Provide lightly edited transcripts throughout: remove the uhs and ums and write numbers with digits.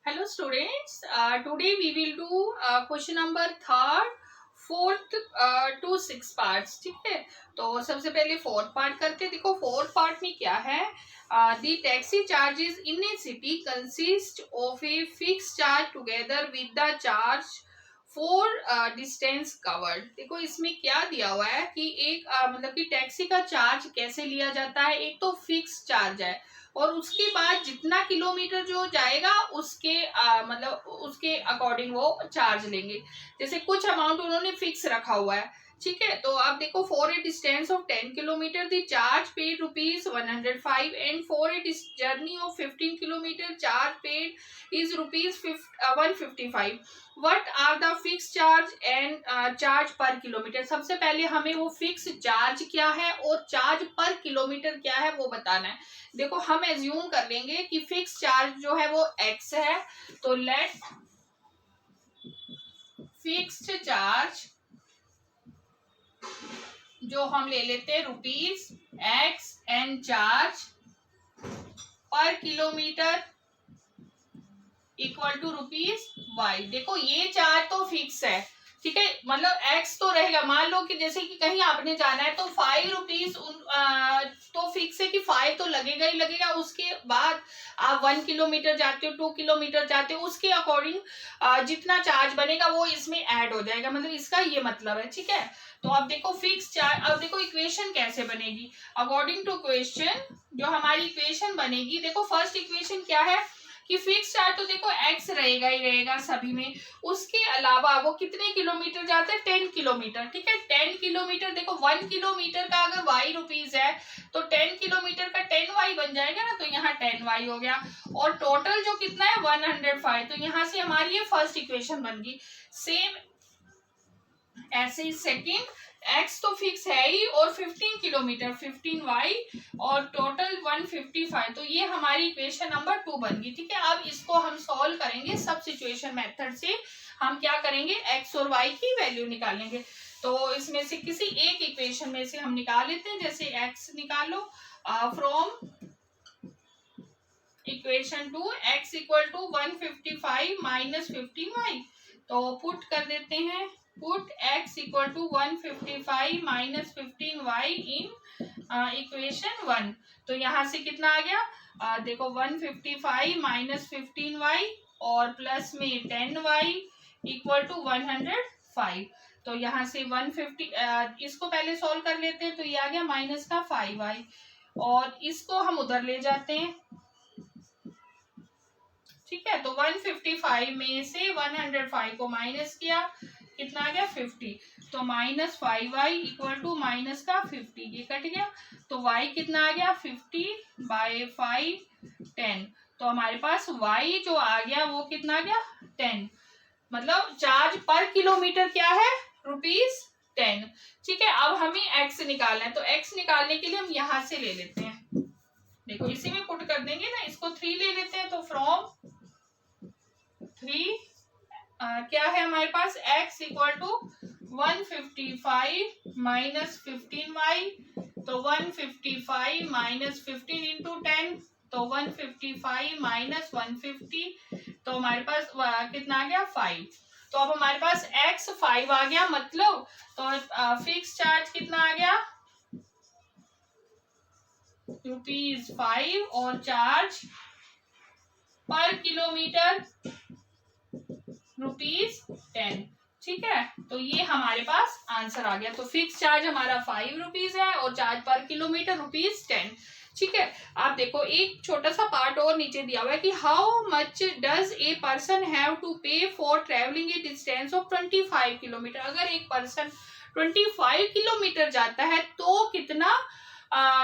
Hello students, today we will do question number third, fourth to six parts. ठीक है, तो सबसे पहले फोर्थ पार्ट करते हैं. देखो फोर्थ पार्ट में क्या है. The taxi charges in A city consist of a fix charge together with the charge for distance covered. देखो इसमें क्या दिया हुआ है कि एक मतलब कि टैक्सी का चार्ज कैसे लिया जाता है. एक तो फिक्स चार्ज है और उसके बाद जितना किलोमीटर जो जाएगा उसके मतलब उसके अकॉर्डिंग वो चार्ज लेंगे. जैसे कुछ अमाउंट उन्होंने फिक्स रखा हुआ है. ठीक है, तो आप देखो for a distance of 10 kilometre the charge paid ₹105 and for a journey of 15 kilometre charge paid is ₹155. What are the fix charge and charge per kilometre. सबसे पहले हमें वो फिक्स चार्ज क्या है और चार्ज पर किलोमीटर क्या है वो बताना है. देखो हम एज्यूम कर लेंगे कि फिक्स चार्ज जो है वो x है, तो लेट फिक्स्ड चार्ज जो हम ले लेते हैं ₹x and charge per kilometre equal to ₹y. देखो ये चार्ज तो फिक्स है. ठीक है, मतलब x तो रहेगा. मान लो कि जैसे कि कहीं आपने जाना है तो ₹5 तो फिक्स है कि 5 तो लगेगा ही लगेगा. उसके बाद आप 1 किलोमीटर जाते हो, 2 किलोमीटर जाते हो, उसके अकॉर्डिंग जितना चार्ज बनेगा वो इसमें ऐड हो जाएगा. मतलब इसका ये मतलब है. ठीक है, तो अब देखो फिक्स चार्ज. अब देखो इक्वेशन कैसे बनेगी अकॉर्डिंग टू क्वेश्चन. जो हमारी इक्वेशन बनेगी, देखो फर्स्ट इक्वेशन क्या है कि फिक्स चार्ज तो देखो x रहेगा ही रहेगा सभी में. उसके अलावा वो कितने किलोमीटर जाते हैं, 10 किलोमीटर. ठीक है, 10 किलोमीटर. देखो 1 किलोमीटर का अगर y रुपीज है तो 10 किलोमीटर का 10y बन जाएगा ना, तो यहाँ 10y हो गया. और टोटल जो कितना है 105. तो यहाँ से हमारी ये फर्स्ट इक्वेशन बन गई. सेम ऐसे ही सेकेंड, x तो फिक्स है ही और 15 किलोमीटर 15y और टोटल 155. तो ये हमारी इक्वेशन नंबर 2 बन गई. ठीक है, अब इसको हम सॉल्व करेंगे सब्स्टिट्यूशन मेथड से. हम क्या करेंगे, x और y की वैल्यू निकालेंगे. तो इसमें से किसी एक इक्वेशन में से हम निकाल लेते हैं. जैसे x निकालो from equation 2, x equal to 155 minus 15y. तो पुट कर देते हैं. Put x equal to 155 minus 15y in equation 1. तो यहाँ से कितना आ गया, देखो 155 माइनस 15y और प्लस में 10y इक्वल टू 105. तो यहाँ से 150 इसको पहले सॉल्व कर लेते हैं. तो ये आ गया माइनस का 5y और इसको हम उधर ले जाते हैं. ठीक है, तो 155 में से 105 को माइनस किया, कितना आ गया 50. तो minus 5y equal to minus का 50. ये कट गया तो y कितना आ गया 50/5 10. तो हमारे पास y जो आ गया वो कितना आ गया 10. मतलब चार्ज पर किलोमीटर क्या है ₹10. ठीक है, अब हमें x निकालना है. तो x निकालने के लिए हम यहां से ले लेते हैं. देखो इसी में पुट कर देंगे ना, इसको 3 ले लेते हैं. तो फ्रॉम 3 क्या है हमारे पास, x equal to 155 minus 15y. तो 155 माइनस 15 इंटू 10, तो 155 माइनस 150. तो हमारे पास कितना आ गया 5. तो अब हमारे पास x 5 आ गया. मतलब तो फिक्स चार्ज कितना आ गया ₹5 और चार्ज पर किलोमीटर ₹10. ठीक है, तो ये हमारे पास आंसर आ गया. तो फिक्स चार्ज हमारा ₹5 है और चार्ज पर किलोमीटर ₹10. ठीक है, आप देखो एक छोटा सा पार्ट और नीचे दिया हुआ है कि how much does a person have to pay for travelling a distance of 25 kilometre. अगर एक पर्सन 25 किलोमीटर जाता है तो कितना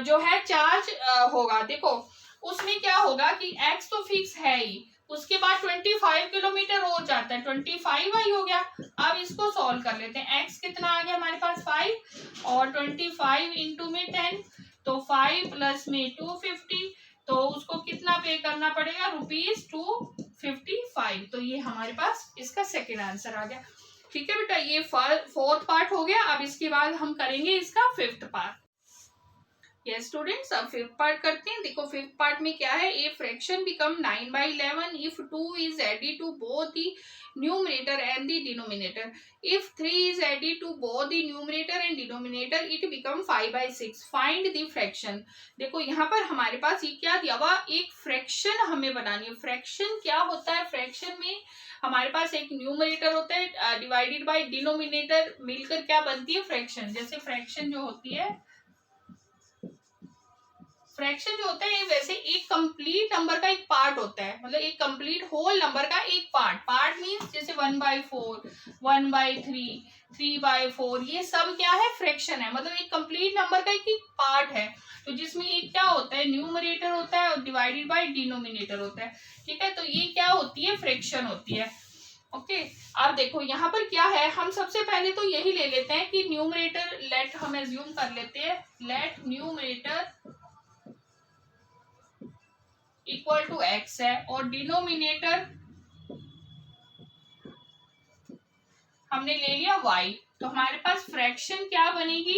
जो है चार्ज होगा. देखो उसमें क्या होगा कि x तो फिक्स है ही, उसके बाद 25 किलोमीटर और जाता है, 25y हो गया. अब इसको सॉल्व कर लेते हैं. x कितना आ गया हमारे पास 5 और 25 इंटू में 10. तो 5 प्लस में 250. तो उसको कितना पे करना पड़ेगा ₹255. तो ये हमारे पास इसका सेकेंड आंसर आ गया. ठीक है बेटा, ये फोर्थ पार्ट हो गया. अब इसके बाद हम करेंगे इसका फिफ्थ पार्ट. यस स्टूडेंट्स, अब फिफ्थ पार्ट करते हैं। देखो फिफ्थ पार्ट में क्या है, a fraction become 9/11 if 2 is added to both the numerator and the denominator. If 3 is added to both the numerator and denominator it become 5/6। Find the fraction. देखो यहाँ पर हमारे पास ये क्या दिया हुआ, एक फ्रैक्शन हमें बनानी है। फ्रैक्शन क्या होता है, फ्रैक्शन में हमारे पास एक न्यूमरेटर होता है डिवाइडेड बाय डिनोमिनेटर मिलकर क्या बनती है, फ्रैक्शन। जैसे फ्रैक्शन जो होती है, फ्रैक्शन जो होता है वैसे एक कंप्लीट नंबर का एक पार्ट होता है, मतलब एक कंप्लीट होल नंबर का एक पार्ट। पार्ट मींस जैसे 1/4, 1/3, 3/4, ये सब क्या है, फ्रैक्शन है। मतलब एक कंप्लीट नंबर का एक पार्ट है। तो जिसमें एक क्या होता है, न्यूमरेटर होता है और डिवाइडेड बाय डिनोमिनेटर होता है। ठीक है, तो ये क्या होती है, फ्रैक्शन होती है। ओके, अब देखो यहाँ पर क्या है, हम सबसे पहले तो यही ले लेते हैं कि न्यूमरेटर, लेट हम एज्यूम कर लेते हैं, let numerator equal to x है और डिनोमिनेटर हमने ले लिया y। तो हमारे पास फ्रैक्शन क्या बनेगी,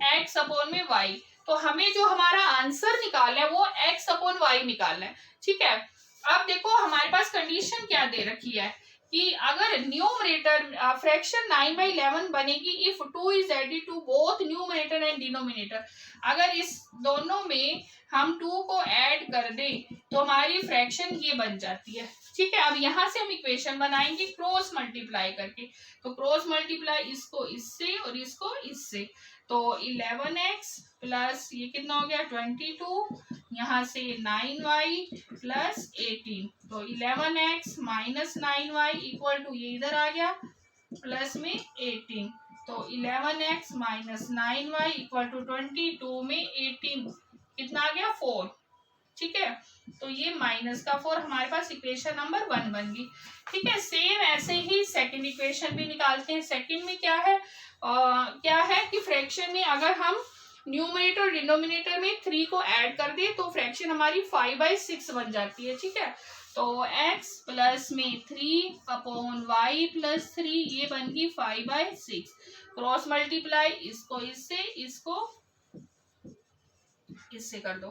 x अपॉन में y। तो हमें जो हमारा आंसर निकालना है वो x अपॉन y निकालना है। ठीक है, अब देखो हमारे पास कंडीशन क्या दे रखी है कि अगर न्यूमरेटर फ्रैक्शन 9/11 बनेगी if 2 is added to both numerator and denominator. अगर इस दोनों में हम 2 को ऐड कर दें तो हमारी फ्रैक्शन ये बन जाती है। ठीक है, अब यहाँ से हम इक्वेशन बनाएंगे क्रॉस मल्टीप्लाई करके। तो क्रॉस मल्टीप्लाई इसको इससे और इसको इससे, तो 11x प्लस ये कितना हो गया 22, यहाँ से 9y प्लस 18। तो 11x minus 9y equal to ये इधर आ गया प्लस में 18। तो 11x minus 9y equal to 22 में 18 कितना आ गया 4। ठीक है, तो ये माइनस का 4 हमारे पास इक्वेशन नंबर 1 बन गई। ठीक है, सेम ऐसे ही सेकंड इक्वेशन भी निकालते हैं। सेकंड में क्या है, क्या है कि फ्रैक्शन में अगर हम न्यूमरेटर और डिनोमिनेटर में 3 को ऐड कर दे तो फ्रैक्शन हमारी 5/6 बन जाती है। ठीक है, तो x प्लस में 3 अपॉन y प्लस 3 ये बन गई 5/6। क्रॉस मल्टीप्लाई इसको इससे, इसको इससे कर दो,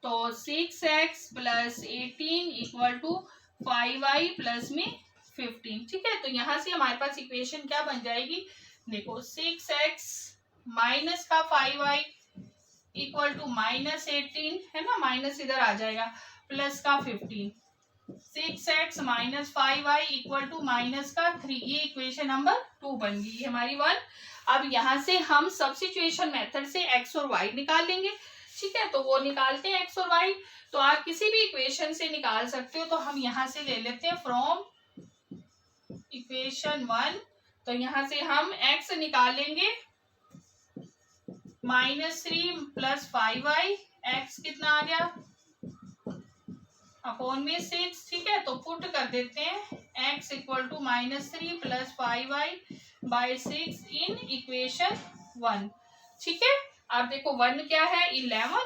तो 6x plus 18 equal to 5y plus में 15। ठीक है, तो यहाँ से हमारे पास इक्वेशन क्या बन जाएगी, देखो 6x माइनस का 5y इक्वल टू माइनस 18 है ना, माइनस इधर आ जाएगा, प्लस का 15। 6x minus 5y equal to minus का 3, ये इक्वेशन नंबर 2 बन गई हमारी 1। अब यहाँ से हम सब्स्टिट्यूशन मेथड से x और y निकाल लेंगे। ठीक है, तो वो निकालते हैं x और y। तो आप किसी भी इक्वेशन से निकाल सकते हो, तो हम यहाँ से ले लेते हैं फ्रॉम इक्वेशन 1। तो यहाँ से हम x निकालेंगे -3 प्लस 5y, x कितना आ गया अपॉन में 6। ठीक है, तो पुट कर देते हैं x equal to -3 plus 5y by 6 in equation 1। ठीक है, अब देखो 1 क्या है 11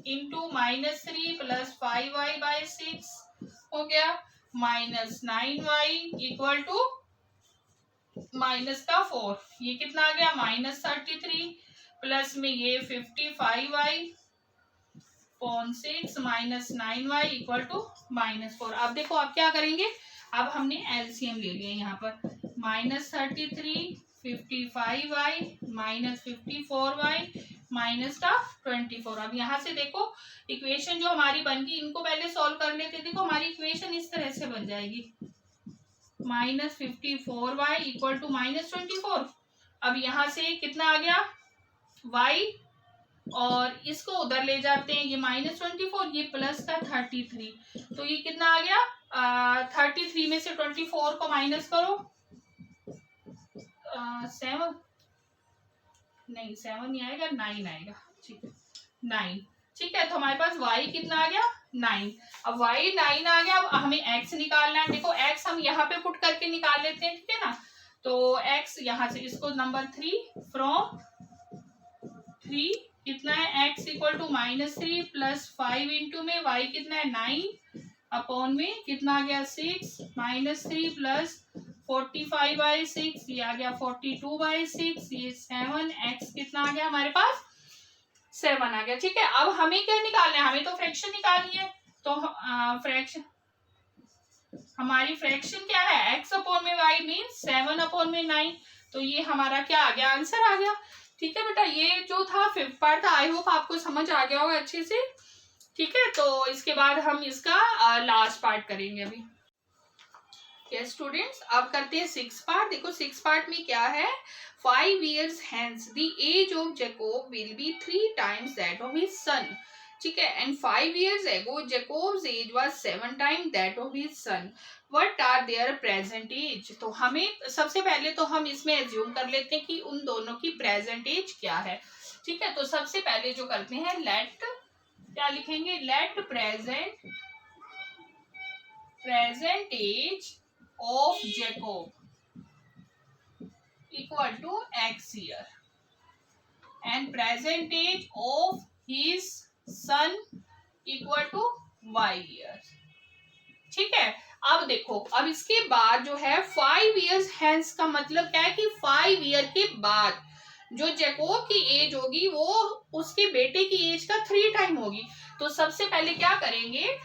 इंटू -3 प्लस 5y बाई 6 हो गया -9y इक्वल टू माइनस का 4, ये कितना आ गया -33 प्लस में ये 55y pawn 6 -9y equal to -4। अब देखो अब क्या करेंगे, अब हमने एलसीएम ले लिया यहाँ पर, -33 55y -54y माइनस का 24। अब यहाँ से देखो इक्वेशन जो हमारी बन गई, इनको पहले सॉल्व कर लेते। देखो हमारी इक्वेशन इस तरह से बन जाएगी, -54y इक्वल टू -24। अब यहाँ से कितना आ गया y, और इसको उधर ले जाते हैं, ये -24, ये प्लस का 33। तो ये कितना आ गया 33 में से 24 को माइनस करो, 7 नहीं 7 नहीं आएगा, 9 आएगा। ठीक है 9। ठीक है, तो हमारे पास y कितना आ गया 9। अब y 9 आ गया, अब हमें x निकालना है। देखो x हम यहाँ पे पुट करके निकाल लेते हैं। ठीक है ना, तो x यहाँ से इसको नंबर 3 फ्रॉम 3 कितना है x equal to -3 plus 5 into में y कितना है 9 अपॉन में कितना आ गया 6 -3 प्लस 45/6 ये आ गया 42/6, ये 7 x कितना आ गया हमारे पास 7 आ गया। ठीक है, अब हमें क्या निकालना है, हमें तो फ्रैक्शन निकालनी है। तो फ्रैक्शन, हमारी फ्रैक्शन क्या है, x अपॉन में y मीन्स 7 अपॉन में 9। तो ये हमारा क्या आ गया, आंसर आ गया। ठीक है बेटा, ये जो था 5th पार्ट था, आई होप आपको समझ आ गया होगा अच्छे से। ठीक है, तो इसके बाद हम इसका लास्ट पार्ट करेंगे अभी। यस स्टूडेंट्स, अब करते हैं 6th पार्ट। देखो 6th पार्ट में क्या है, 5 years hence the age of Jacob will be 3 times that of his son। ठीक है, and 5 years ago Jacob's age was 7 times that of his son। What are their present age? तो हमें सबसे पहले तो हम इसमें एज्यूम कर लेते हैं कि उन दोनों की प्रेजेंट एज क्या है। ठीक है, तो सबसे पहले जो करते हैं, लेट, क्या लिखेंगे, let present age of Jacob equal to x year and present age of his son equal to y year। ठीक है, अब देखो, अब इसके बाद जो है 5 years hence का मतलब क्या है कि 5 ईयर के बाद जो जैकोब की एज होगी वो उसके बेटे की एज का 3 टाइम होगी। तो सबसे पहले क्या करेंगे,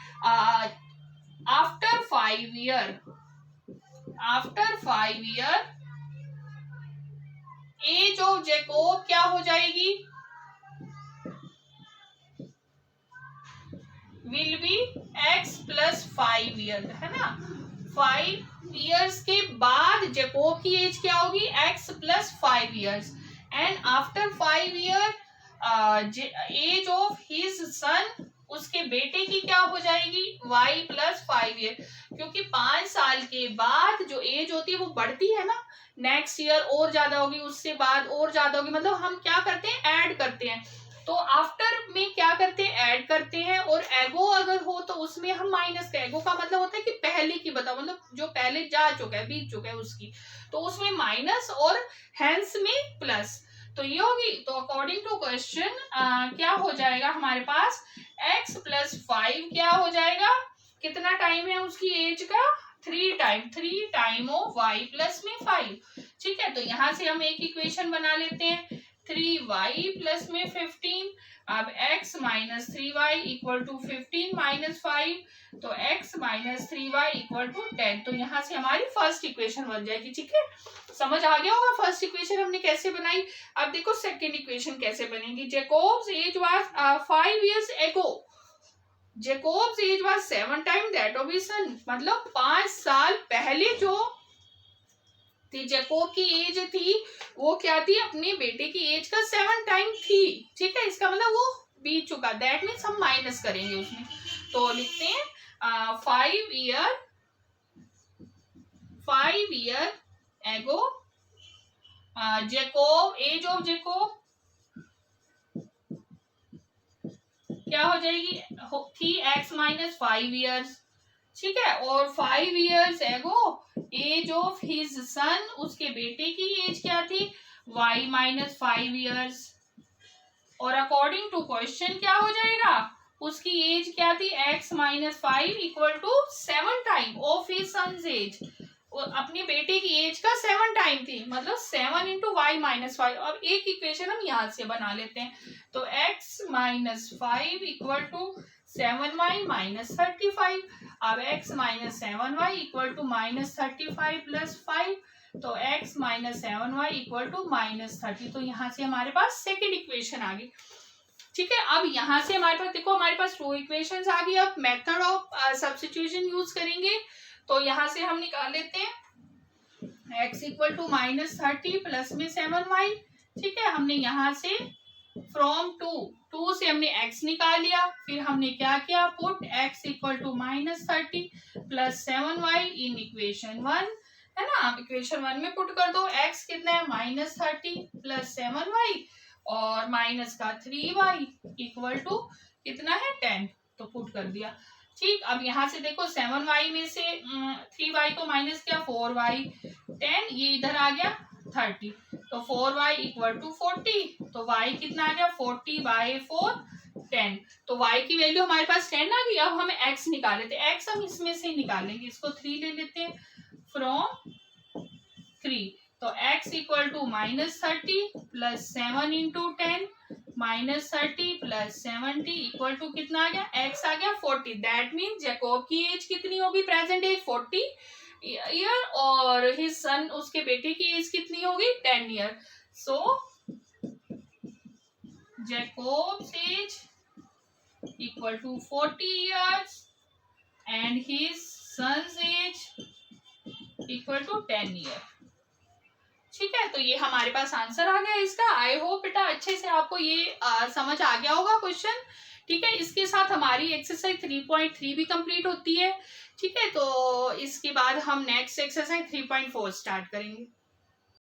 after 5 year age of Jacob क्या हो जाएगी, will be x plus 5 year, है ना। 5 ईयर्स के बाद जैकोब की एज क्या होगी, x plus 5 years, and after 5 year age of his son, उसके बेटे की क्या हो जाएगी, y प्लस 5 ईयर। क्योंकि 5 साल के बाद जो एज होती है वो बढ़ती है ना, नेक्स्ट ईयर और ज्यादा होगी, उससे बाद और ज्यादा होगी, मतलब हम क्या करते हैं, ऐड करते हैं। तो आफ्टर में क्या करते हैं, ऐड करते हैं, और एगो अगर हो तो उसमें हम माइनस का, एगो का मतलब होता है कि पहले की बताओ, मतलब जो पहले जा चुका है, बीत चुका है उसकी, तो उसमें माइनस और हेंस में प्लस। तो ये होगी, तो अकॉर्डिंग टू क्वेश्चन क्या हो जाएगा हमारे पास, x प्लस 5 क्या हो जाएगा, कितना टाइम है उसकी एज का, 3 टाइम ऑफ y प्लस में 5। ठीक है, तो यहां से हम एक इक्वेशन बना लेते हैं, 3y प्लस में 15। अब x minus 3y equal to 15 minus 5, तो x minus 3y equal to 10। तो यहाँ से हमारी फर्स्ट इक्वेशन बन जाएगी। ठीक है, समझ आ गया होगा फर्स्ट इक्वेशन हमने कैसे बनाई। अब देखो सेकेंड इक्वेशन कैसे बनेगी, Jacob's age was 5 years ago, Jacob's age was 7 time that of his son, मतलब 5 साल पहले जो जैकोब की एज थी वो क्या थी, अपने बेटे की एज का 7 टाइम थी। ठीक है, इसका मतलब वो बीत चुका, दैट मीन्स हम माइनस करेंगे उसमें। तो लिखते हैं 5 year ago Jacob, age of Jacob क्या हो जाएगी, थी x माइनस 5 ईयर्स। ठीक है, और 5 years ago age of his son, उसके बेटे की एज क्या थी, y माइनस 5 ईयर्स। और अकॉर्डिंग टू क्वेश्चन क्या हो जाएगा, उसकी एज क्या थी, x minus 5 equal to 7 time of his son's age, अपने बेटे की एज का 7 टाइम थी, मतलब 7 इंटू वाई माइनस 5। अब एक इक्वेशन हम यहाँ से बना लेते हैं, तो x minus 5 equal to 7y minus 35। अब x minus 7y equal to minus 35 plus 5, तो x minus 7y equal to minus 30। तो यहाँ से हमारे पास सेकेंड इक्वेशन आ गई। ठीक है, अब यहाँ से हमारे पास देखो, हमारे पास 2 इक्वेशंस आ गई। अब मेथड ऑफ सब्स्टिट्यूशन यूज करेंगे, तो यहाँ से हम निकाल लेते हैं x equal to minus 30 plus में 7y। ठीक है, हमने यहाँ से फ्रॉम 2 से हमने x निकाल लिया, फिर हमने क्या किया, put x equal to minus 30 plus 7y in equation 1, है ना। इक्वेशन 1 में पुट कर दो, x कितना है, माइनस 30 प्लस 7y और माइनस का 3y इक्वल टू कितना है, 10। तो पुट कर दिया। ठीक, अब यहाँ से देखो 7y में से 3y को माइनस किया, 4y 10, ये इधर आ गया 30, तो 4y इक्वल टू 40। तो y कितना आ गया, 40 बाय 4 10। तो y की वैल्यू हमारे पास 10 आ गई। अब हमें x निकाले थे, x हम इसमें से ही निकालेंगे, इसको 3 ले लेते हैं, फ्रॉम 3, तो x equal to minus 30 plus 7 into 10 -30 + 70 equal to कितना आ गया, x आ गया 40। दैट मीन जैकोब की एज कितनी होगी, प्रेजेंट एज 40 ईयर, और हिज सन, उसके बेटे की एज कितनी होगी, 10 year. So Jacob's age equal to 40 years and his son's age equal to 10 year. ठीक है, तो ये हमारे पास आंसर आ गया इसका। आई होप बेटा अच्छे से आपको ये समझ आ गया होगा क्वेश्चन। ठीक है, इसके साथ हमारी एक्सरसाइज 3.3 भी कंप्लीट होती है। ठीक है, तो इसके बाद हम नेक्स्ट एक्सरसाइज 3.4 स्टार्ट करेंगे।